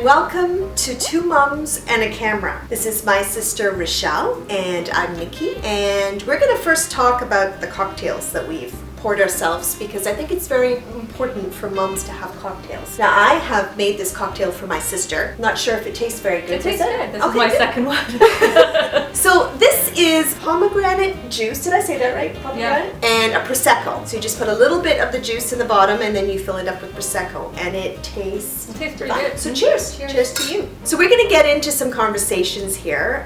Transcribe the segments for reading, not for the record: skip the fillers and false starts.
welcome to Two Mums and a Camera. This is my sister Rochelle and I'm Nikki, and we're going to first talk about the cocktails that we've poured ourselves because I think it's very important for mums to have cocktails. Now I have made this cocktail for my sister. Not sure if it tastes very good. It tastes good. This is my second one. So this is pomegranate juice. Did I say that right? Pomegranate? Yeah. And a Prosecco. So you just put a little bit of the juice in the bottom and then you fill it up with Prosecco and it tastes pretty good. So cheers. Cheers to you. So we're going to get into some conversations here,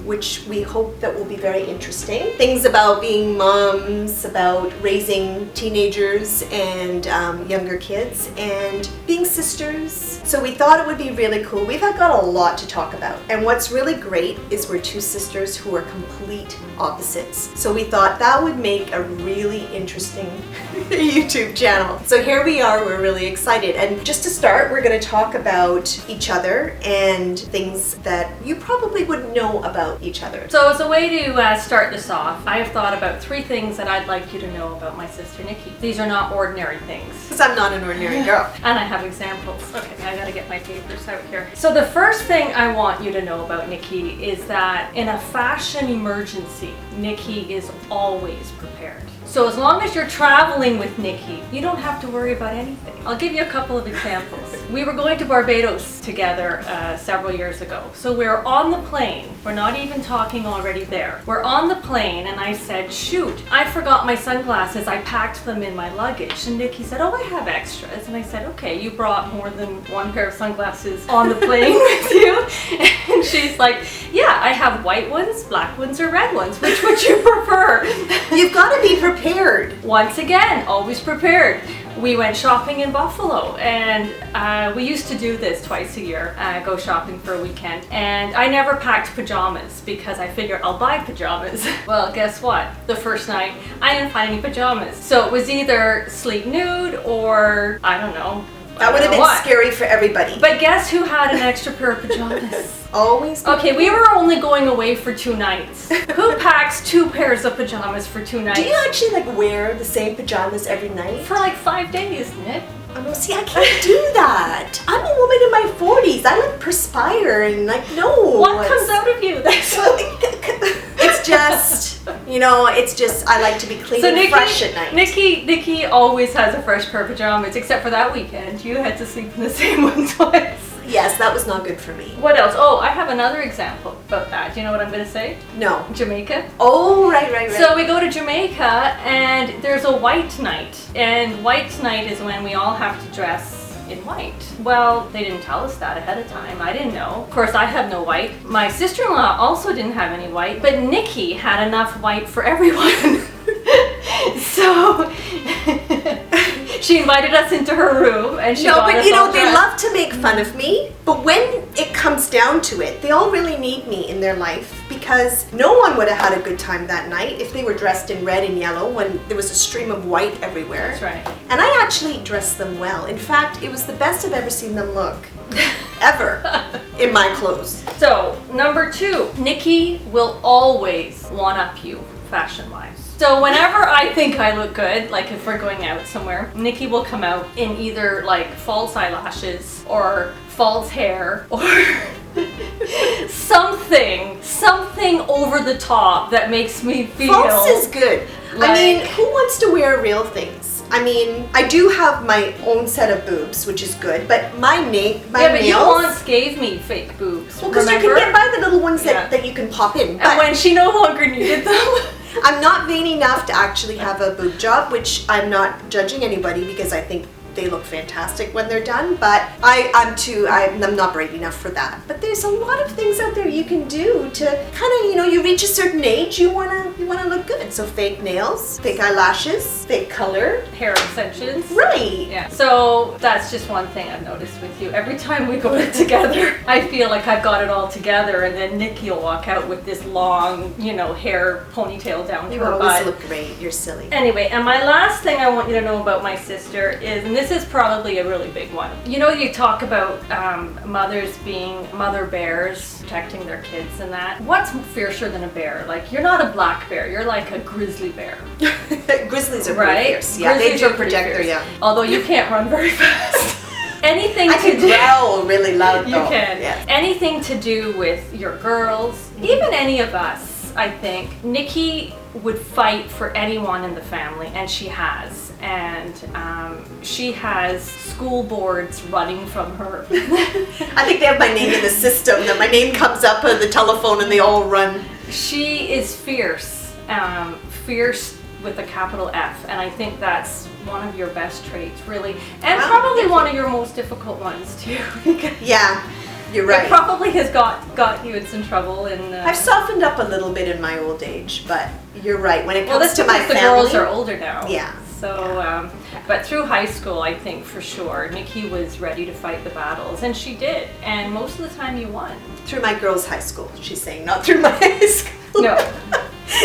which we hope that will be very interesting. Things about being mums, about raising teenagers and younger kids, and being sisters. So we thought it would be really cool. We've got a lot to talk about, and what's really great is we're two sisters who are complete opposites. So we thought that would make a really interesting YouTube channel. So here we are, we're really excited. And just to start, we're going to talk about each other and things that you probably wouldn't know about each other. So as a way to start this off, I have thought about 3 things that I'd like you to know about my sister Nikki. These are not ordinary things. Because I'm not an ordinary girl. And I have examples. Okay, I gotta get my papers out here. So the first thing I want you to know about Nikki is that in a fashion emergency, Nikki is always prepared. So as long as you're traveling with Nikki, you don't have to worry about anything. I'll give you a couple of examples. We were going to Barbados together several years ago. So we're on the plane. We're not even talking already there. We're on the plane and I said, shoot, I forgot my sunglasses. I packed them in my luggage. And Nikki said, oh, I have extras. And I said, okay, you brought more than one pair of sunglasses on the plane with you? And she's like, yeah, I have white ones, black ones, or red ones. Which would you prefer? You've got to be prepared. Once again, always prepared. We went shopping in Buffalo, and we used to do this twice a year, go shopping for a weekend. And I never packed pajamas because I figured I'll buy pajamas. Well, guess what? The first night, I didn't find any pajamas. So it was either sleep nude or, I don't know. That would have been scary for everybody. But guess who had an extra pair of pajamas? Always. Okay, we were only going away for 2 nights. Who packs 2 pairs of pajamas for 2 nights? Do you actually wear the same pajamas every night? For 5 days, Nick. Oh no, see, I can't do that. I'm a woman in my 40s. I perspire and no. What comes out of you? It's just, it's just I like to be clean and fresh at night. Nikki always has a fresh pair of pajamas, except for that weekend. You had to sleep in the same one twice. Yes, that was not good for me. What else? Oh, I have another example about that. Do you know what I'm going to say? No. Jamaica. Oh, right. So we go to Jamaica and there's a white night. And white night is when we all have to dress in white. Well, they didn't tell us that ahead of time. I didn't know. Of course, I have no white. My sister-in-law also didn't have any white, but Nikki had enough white for everyone. So she invited us into her room and she got us all they dressed. love to make fun of me, but when it comes down to it, they all really need me in their life because no one would have had a good time that night if they were dressed in red and yellow when there was a stream of white everywhere. That's right. And I actually dressed them well. In fact, it was the best I've ever seen them look. Ever. In my clothes. So, number 2, Nikki will always one-up you fashion-wise. So whenever I think I look good, like if we're going out somewhere, Nikki will come out in either false eyelashes or false hair or something over the top that makes me feel... False is good. I mean, who wants to wear real things? I mean, I do have my own set of boobs, which is good, but my nails... but you once gave me fake boobs. Well, because you can get by the little ones that you can pop in. And when she no longer needed them... I'm not vain enough to actually have a boob job, which I'm not judging anybody because I think they look fantastic when they're done, but I'm not brave enough for that. But there's a lot of things out there you can do to kind of, you reach a certain age, you wanna look good. So fake nails, fake eyelashes, fake color, hair extensions. Right. Yeah. So that's just one thing I've noticed with you. Every time we go together, I feel like I've got it all together, and then Nikki will walk out with this long, hair ponytail down to her butt. You always look great. You're silly. Anyway, and my last thing I want you to know about my sister is, and this is probably a really big one. You talk about mothers being mother bears, protecting their kids and that. What's fiercer than a bear? You're not a black bear, you're like a grizzly bear. Grizzlies are pretty fierce. Yeah, they do project their young. Although you can't run very fast. anything I to can do. growl really loud You though. can. Yes. Anything to do with your girls, even any of us, I think. Nikki would fight for anyone in the family, and she has. And she has school boards running from her. I think they have my name in the system, that my name comes up on the telephone and they all run. She is fierce, fierce with a capital F, and I think that's one of your best traits, really. And Wow, probably thank one you. of your most difficult ones, too. Yeah, you're It right. probably has got you in some trouble. And I've softened up a little bit in my old age, but you're right. When it well, comes that's to my because the family, girls are older now. Yeah. So, but through high school, I think for sure, Nikki was ready to fight the battles, and she did. And most of the time, you won. through my girls' high school, she's saying, not through my high school. No.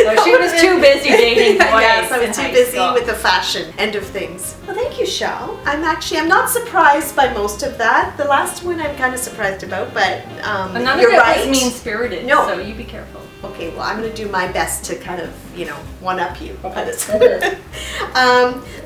No, she was too busy dating boys. Yes, I in was too high busy school. with the fashion end of things. Well, thank you, Shal. I'm not surprised by most of that. The last one I'm kind of surprised about, but None you're of it right. was mean-spirited, No. so you be careful. Okay, well, I'm going to do my best to kind of, one-up you. Okay.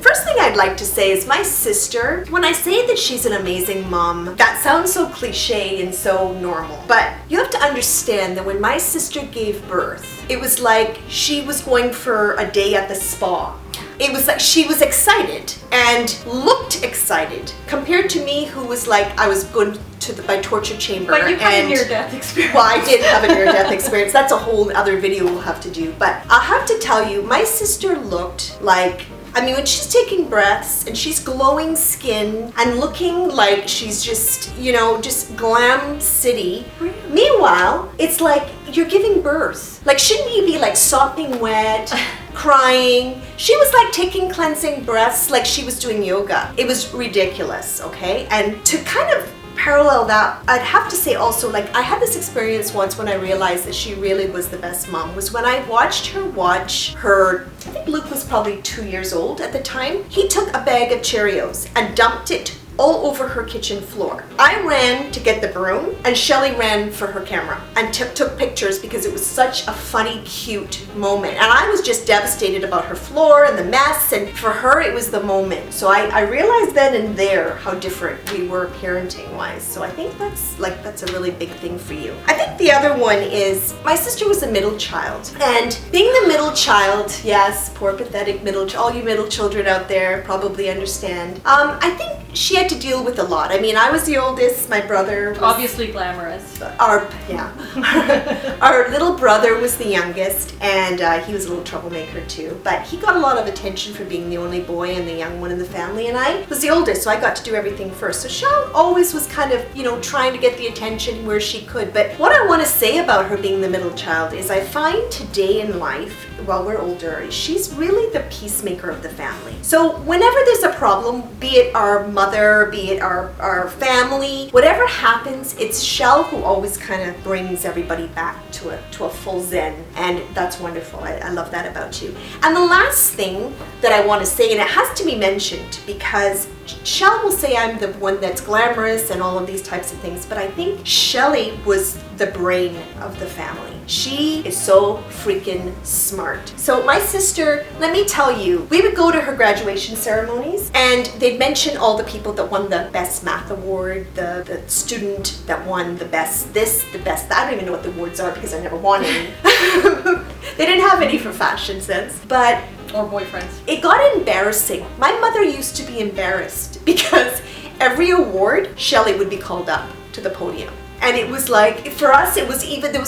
First thing I'd like to say is my sister, when I say that she's an amazing mom, that sounds so cliche and so normal. But you have to understand that when my sister gave birth, it was like she was going for a day at the spa. It was like she was excited and looked excited compared to me, who was like, I was going to my torture chamber. But you had a and near-death experience. well, I did have a near-death experience. That's a whole other video we'll have to do. But I'll have to tell you, my sister looked like, when she's taking breaths and she's glowing skin and looking like she's just, just glam city. Really? Meanwhile, it's like you're giving birth. Like, shouldn't you be like sopping wet, crying? She was like taking cleansing breaths like she was doing yoga. It was ridiculous, okay? And to kind of parallel that, I'd have to say also, like, I had this experience once when I realized that she really was the best mom, was when I watched her watch her, I think Luke was probably 2 years old at the time. He took a bag of Cheerios and dumped it all over her kitchen floor. I ran to get the broom, and Shelly ran for her camera and took pictures because it was such a funny, cute moment. And I was just devastated about her floor and the mess, and for her it was the moment. So I realized then and there how different we were parenting-wise. So I think that's a really big thing for you. I think the other one is, my sister was a middle child, and being the middle child, yes, poor pathetic all you middle children out there probably understand. I think she had to deal with a lot. I was the oldest, my brother was Obviously glamorous. our little brother was the youngest, and he was a little troublemaker too, but he got a lot of attention for being the only boy and the young one in the family, and I was the oldest, so I got to do everything first. So Shell always was kind of, trying to get the attention where she could. But what I want to say about her being the middle child is I find today in life, while we're older, she's really the peacemaker of the family. So whenever there's a problem, be it our mother, be it our family, whatever happens, it's Shell who always kind of brings everybody back to a full zen, and that's wonderful. I love that about you. And the last thing that I want to say, and it has to be mentioned because Shell will say I'm the one that's glamorous and all of these types of things, but I think Shelly was the brain of the family. She is so freaking smart. So my sister, let me tell you, we would go to her graduation ceremonies and they'd mention all the people that won the best math award, the student that won the best this, the best that. I don't even know what the awards are because I never won any. They didn't have any for fashion sense, but Or boyfriends. it got embarrassing. My mother used to be embarrassed because every award, Shelly would be called up to the podium. And it was like, for us, there was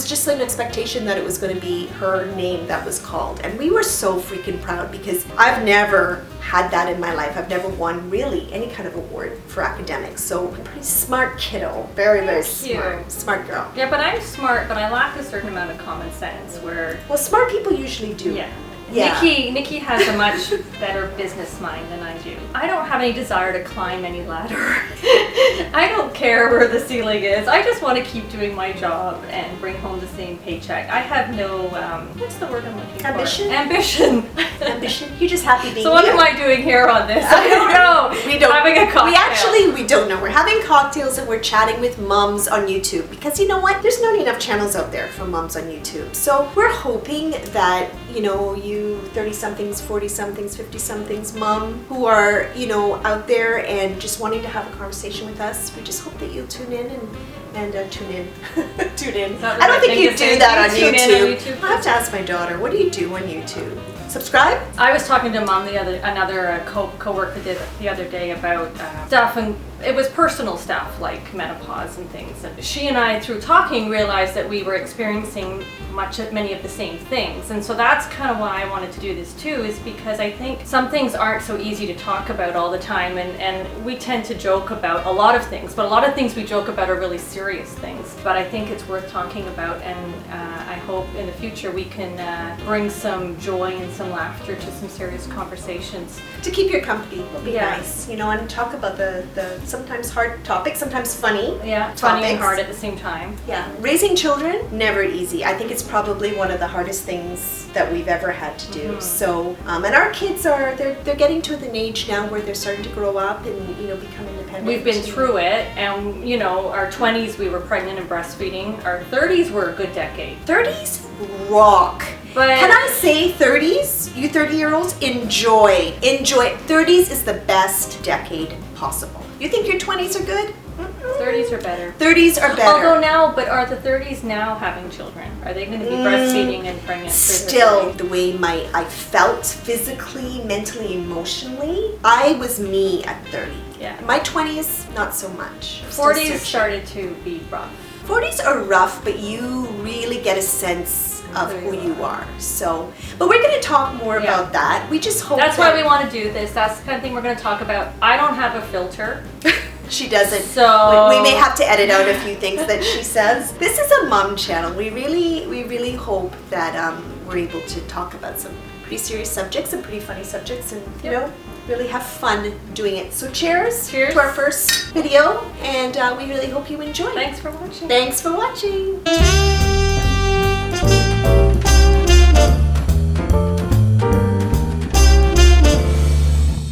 just an expectation that it was going to be her name that was called. And we were so freaking proud because I've never had that in my life. I've never won really any kind of award for academics. So a pretty smart kiddo. Very, very Thank you. smart. Smart girl. Yeah, but I'm smart, but I lack a certain amount of common sense where, Well, smart people usually do. yeah. Yeah. Nikki has a much better business mind than I do. I don't have any desire to climb any ladder. I don't care where the ceiling is. I just want to keep doing my job and bring home the same paycheck. I have no, what's the word I'm looking Ambition? for? Ambition. Ambition. You're just happy being So what you. am I doing here on this? I don't know. We don't. Having a cocktail. We don't know. We're having cocktails and we're chatting with mums on YouTube because you know what? There's not enough channels out there for mums on YouTube. So we're hoping that, you know, you 30-somethings, 40-somethings, 50-somethings, mom, who are, you know, out there and just wanting to have a conversation with us, we just hope that you'll tune in and tune in. Tune in. I don't think you do that on YouTube. I'll have to ask my daughter, what do you do on YouTube? Subscribe? I was talking to Mom another co-worker the other day about stuff, and it was personal stuff like menopause and things. And she and I, through talking, realized that we were experiencing many of the same things. And so that's kind of why I wanted to do this too, is because I think some things aren't so easy to talk about all the time, and we tend to joke about a lot of things, but a lot of things we joke about are really serious things. But I think it's worth talking about, and I hope in the future we can bring some joy and some laughter to some serious conversations. To keep your company will be nice, you know, and talk about the sometimes hard topics, sometimes funny. Yeah, funny and hard at the same time. Yeah, raising children, never easy. I think it's probably one of the hardest things that we've ever had to do. So, and our kids they're getting to an age now where they're starting to grow up and, you know, become independent. We've been through it, and you know, our 20s we were pregnant and breastfeeding. Our 30s were a good decade. 30s rock. But can I say 30s? You 30-year-olds, enjoy. 30s is the best decade possible. You think your 20s are good? 30s are better. 30s are better. Although now, but are the 30s now having children? Are they going to be breastfeeding and pregnant? Still, the way I felt physically, mentally, emotionally, I was me at 30. Yeah. My 20s, not so much. 40s started to be rough. 40s are rough, but you really get a sense of who you are. So, but we're going to talk more about that. We just hope that's why we want to do this. That's the kind of thing we're going to talk about. I don't have a filter. She doesn't. So we may have to edit out a few things that she says. This is a mom channel. We really hope that we're able to talk about some pretty serious subjects and pretty funny subjects, and you know, really have fun doing it. So cheers to our first video, and we really hope you enjoy. Thanks for watching. Thanks for watching.